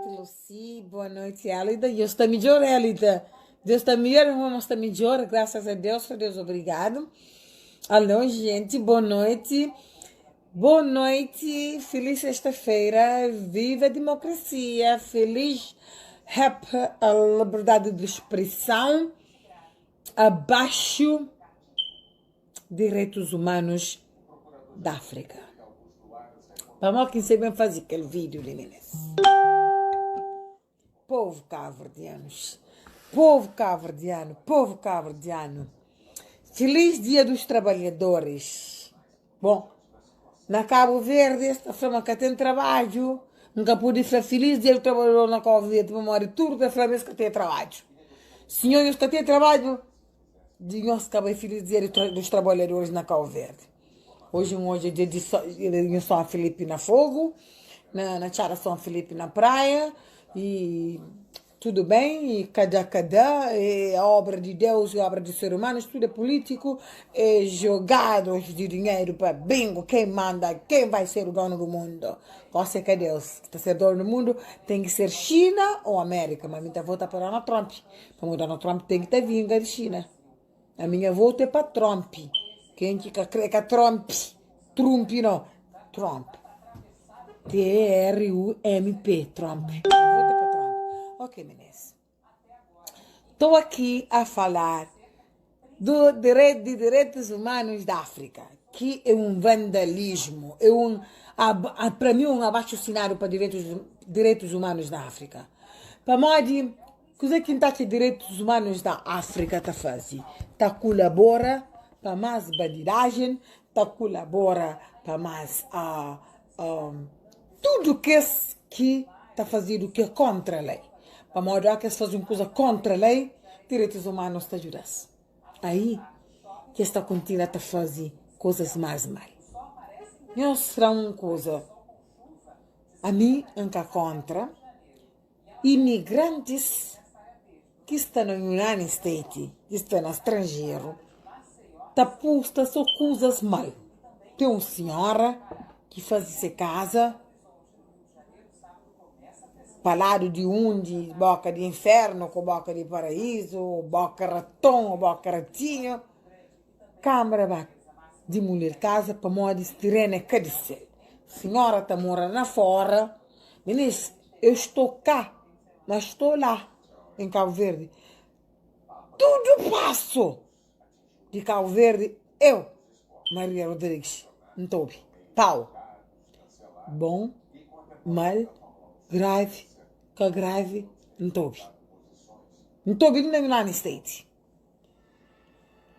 Lucy. Boa noite, Elida. Deus está melhor, Elida. Deus está melhor, vamos estar melhor. Graças a Deus, obrigado. Alô, gente, boa noite. Boa noite, feliz sexta-feira. Viva a democracia. Feliz, happy, a liberdade de expressão. Abaixo direitos humanos da África. Vamos que sabem fazer aquele vídeo, meninas. Povo cabo-verdianos, povo cabo-verdiano. Feliz Dia dos Trabalhadores. Bom, na Cabo Verde, esta forma que tem trabalho, nunca pude ser feliz Dia do Trabalhador na Cabo Verde, memória tudo da forma que tem trabalho. Senhores que têm trabalho, nós acabamos feliz Dia dos Trabalhadores na Cabo Verde. Hoje é dia de São Felipe na Fogo, na Chara São Felipe na praia, e tudo bem, e cada, é a obra de Deus e a obra dos seres humanos, tudo é político, é jogado de dinheiro para bingo, quem manda, quem vai ser o dono do mundo. Você que é Deus, que está sendo dono do mundo, tem que ser China ou América, mas minha volta para Donald Trump. Para o Donald Trump tem que ter vinga de China. A minha volta é para Trump. Quem que crê que é Trump? Trump, não. Trump. T-R-U-M-P. Trump. Volta para Trump. Ok, meninas. Estou aqui a falar de direitos humanos da África, que é um vandalismo, para mim, um abaixo-assinado para direitos humanos da África. Para mim, coisa que está aqui direitos humanos da África está fazendo? Está colabora para mais bandidagem, está colabora para mais tudo que está fazendo que é contra a lei. Para mostrar que se faz uma coisa contra a lei, direitos humanos está ajudando. Aí, que está continuando a fazer coisas mais mal. Eu será uma coisa, a mim, nunca contra imigrantes que estão no United States, que estão no estrangeiro, está posta só coisas mal. Tem uma senhora que faz essa casa, falado de onde, boca de inferno com boca de paraíso, boca ratão, boca ratinho, câmara de mulher casa para modo de tirene cadice. Senhora está morando lá fora, meninas, eu estou cá, mas estou lá, em Cabo Verde. Tudo passo de Cabo Verde, eu, Maria Rodrigues, não estou bem. Pau. Bom, mal, grave, que grave, não estou bem. Não estou bem no United States.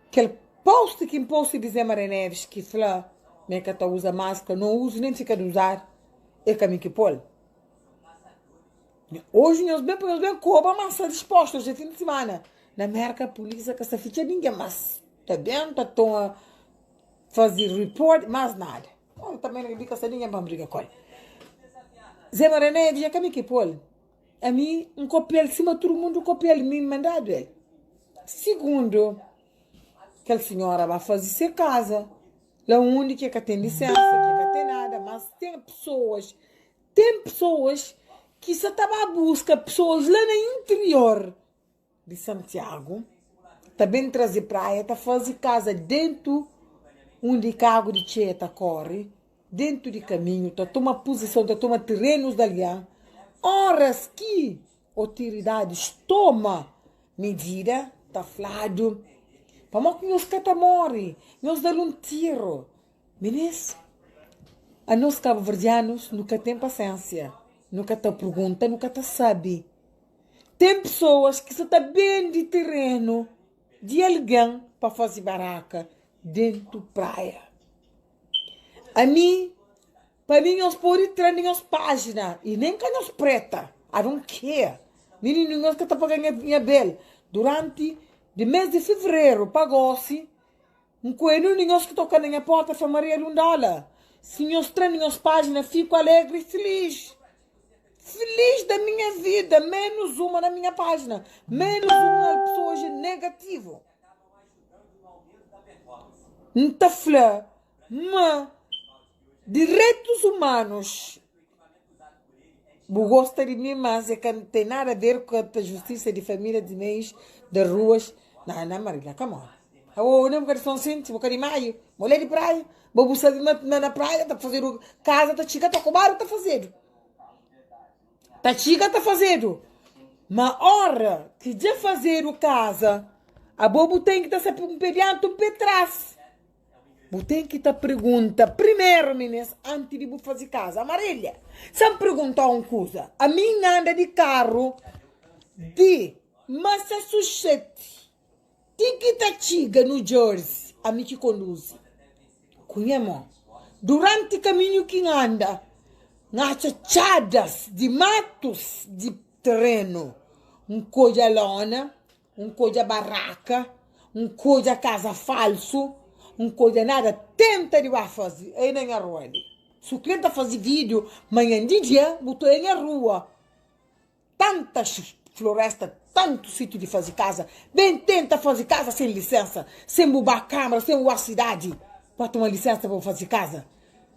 Aquele post que imposto de Zé Maria Neves, que fala, minha cata usa máscara, não uso, nem fica de usar, é caminho que pôr. Hoje nós bem cobra massa disposta hoje é fim de semana. Na América a polícia que essa ficha ninguém mas tá dentro, estão a fazer report, mas nada. Eu também não digo que ninguém para brigar com ele. Zé Maria Neves é caminho que pôr. A mim um copia ele cima todo mundo copia ele me mandado ele. Segundo, aquela senhora vai fazer sua casa. Lá onde que tem licença, que tem nada, mas tem pessoas que só estava à busca, pessoas lá no interior de Santiago, também trazer praia, está fazer casa dentro onde carro de cheta corre, dentro de caminho, está toma posição, está toma terrenos dali, horas que autoridades toma medida, está falado, para que nós catamore, nós dar um tiro, meninas, a nós cabo-verdianos nunca tem paciência. Nunca te pergunta, nunca te sabe. Tem pessoas que só estão bem de terreno de alguém para fazer baraca dentro da praia. Para mim, nós podemos entrar nas páginas e nem que nós preta. I don't care. Menino, nós que estão pagando minha bel. Durante o mês de fevereiro, pagou-se um coelho nós que tocam na minha porta para Maria Lundala. Se nós entramos nas páginas, fico alegre e feliz. Feliz da minha vida, menos uma na minha página, menos uma pessoa negativa. Não fala, mas direitos humanos Bu gosta de mim, mas é que não tem nada a ver com a justiça de família, de meios, de ruas. Não, não, Marília, come on. Oh, não, porque são assim, tipo, de maio, mulher de praia. Bobo sabe na praia, tá fazendo casa, tá chica, tá comendo, tá fazendo. Tá chica, tá fazendo. Mas hora que já fazer o casa, a bobo tem que estar se pedindo um pé atrás. Bu tem que estar pergunta primeiro, meninas, antes de fazer casa. Amarilha, se perguntar uma coisa, a minha anda de carro de Massachusetts, Tiquitachiga, New Jersey, a mim que conduz. Conhemo? Durante o caminho que anda, nas chachadas de matos de terreno, coisa lona, coisa barraca, coisa casa falso, coisa nada, tenta de fazer, aí na rua ali. Se o cliente fazer vídeo, manhã de dia, botou aí na rua. Tantas florestas, tanto sítio de fazer casa, bem tenta fazer casa sem licença, sem bubar a câmara, sem bubar a cidade, para tomar licença para fazer casa.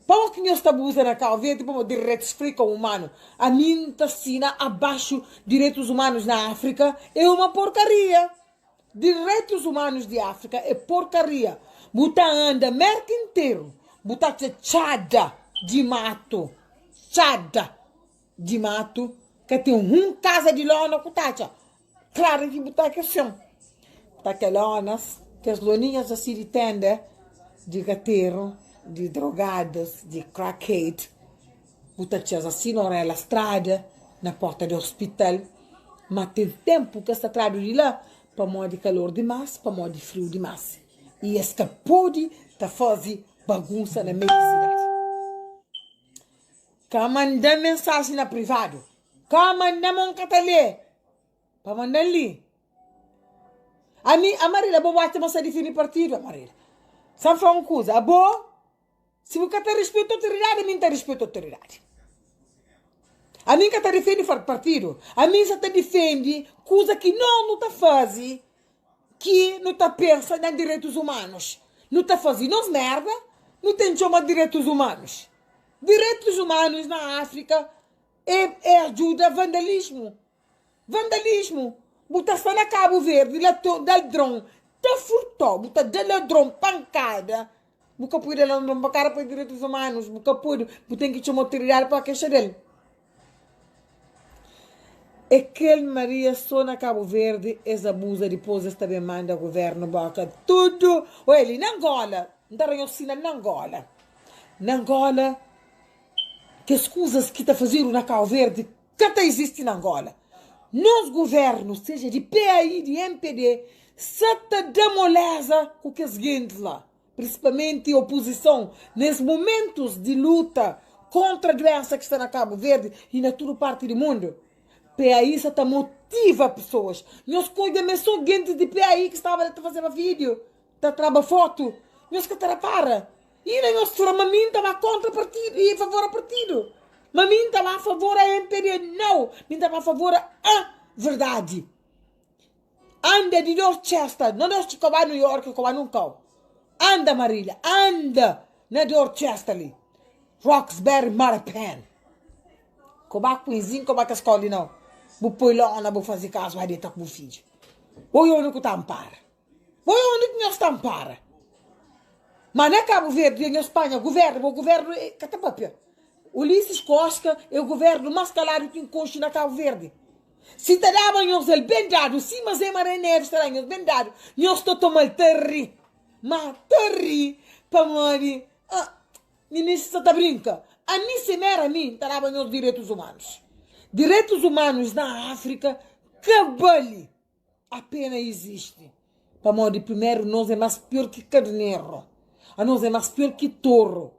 Para que nós estamos usando a verde para direitos humanos. A mim está assina abaixo direitos humanos na África é uma porcaria. Direitos humanos de África é porcaria. Buta anda merca inteiro. Buta chada de mato. Chada de mato. Que tem casa de lona com tacha. Claro que buta que são. Tá que lonas, que as loninhas assim de tenda, de gateiro, de drogados, de crackhead. Buta assim na estrada, na porta do hospital. Mas tem tempo que essa estrada de lá, para modo de calor demais, para modo de frio demais. E esta pode tá fazer bagunça na meia cidade. Cá mandar mensagem na privado. Cá mandar um catalê. Para mandar ali. A Marília, vou bater você definir partido, Marília. Sabe falar uma coisa? A boa, se você tem respeito à autoridade, a mim tem respeito à autoridade. A mim que te defende partido. A mim só te defende coisa que não está fazendo, que não está pensando em direitos humanos. Não está fazendo nos merda, não tem chama de direitos humanos. Direitos humanos na África é ajuda a vandalismo. Vandalismo. Buta só na Cabo Verde, dá drone. Tá furtou, buta dá drone, pancada. Buca pode dar drone para cara para direitos humanos. Buca pode, tem que chamar autoridade para a queixa dele. Aquele Maria só na Cabo Verde, essa abusa depois esta demanda ao governo, boca tudo. Olha, ele na Angola, não está reconhecendo na Angola. Na Angola, que as coisas que está fazendo na Cabo Verde, que até existe na Angola. Nos governos, seja de PAI, de MPD, se está demoleza com que as gente lá, principalmente a oposição, nesses momentos de luta contra a doença que está na Cabo Verde e na toda parte do mundo. PAI só motiva pessoas. Nós cuidamos só gente de PAI que estava a fazer vídeo, está trabalhando foto. Nós que para. E nós falamos, mim estava contra o partido e a favor do partido. Mas mim estava a favor da MPD. Não, mim estava a favor da verdade. Anda de Dorchester, não nós que vai a New York, que vai nunca. Anda, Marília, anda na Dorchester ali. Roxbury, Marapen. Como é que coisinho, como é que a escola não? Vou pôr lá, vou fazer caso, vai deitar com o filho. Vou eu único tampar. Vou eu único nós tampar. Mas não é Cabo Verde, em Espanha, o governo é catapapia. Ulisses Costa é o governo mais calado que encosta na Cabo Verde. Se te davam nós ele bem dado, sim, mas é marinheiro, será nós bem dado. Nós estou tomando terri. Mas terri, para morrer. Ministro, está brinca. A mim se mera a mim, tá lá nos direitos humanos. Direitos humanos na África, cabale, apenas existe. Para morrer primeiro, nós é mais pior que carneiro. A nós é mais pior que touro.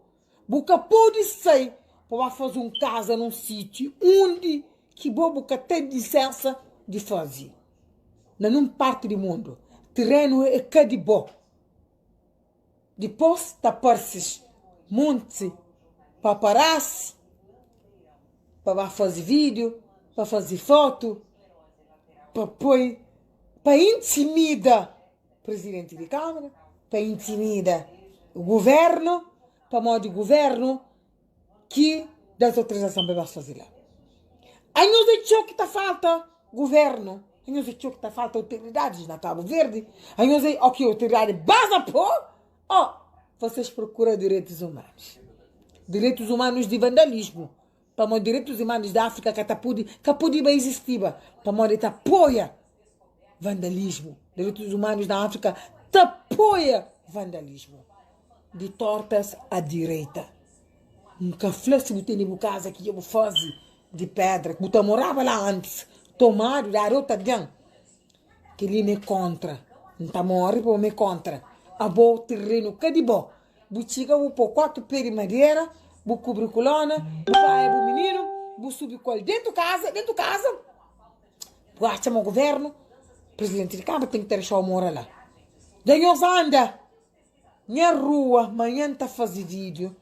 Boca pode ser para fazer um casa num sítio onde que boca tem licença de fazer. Não parte do mundo. Terreno é cada bom. Depois tapar-se monte paparazzi, para fazer vídeo, para fazer foto, para intimidar o presidente de Câmara, para intimidar o governo, para modo de governo que das autorizações para fazer lá. Aí nós é que tá falta governo. Aí nós é que tá falta autoridades na Cabo Verde. Aí nós é o que autoridade base pô. Ó, vocês procuram direitos humanos. Direitos humanos de vandalismo. Para os direitos humanos da África que pode existir. Para onde apoia vandalismo. Direitos humanos da África apoia vandalismo. De tortas à direita. Nunca falei se você tem casa que eu vou fazer de pedra. Que você morava lá antes. Tomado da rota de que ele me contra. Não está morrendo para me contra. A bom terreno que de bom. Buchiga vou pôr 4 pés de madeira. Vou cobrir coluna. Vou pai o menino. Vou subir com ele dentro de casa. Vou achar o governo. O presidente de Câmara tem que ter show mora lá. Daí nós anda. Minha rua, amanhã está fazendo vídeo.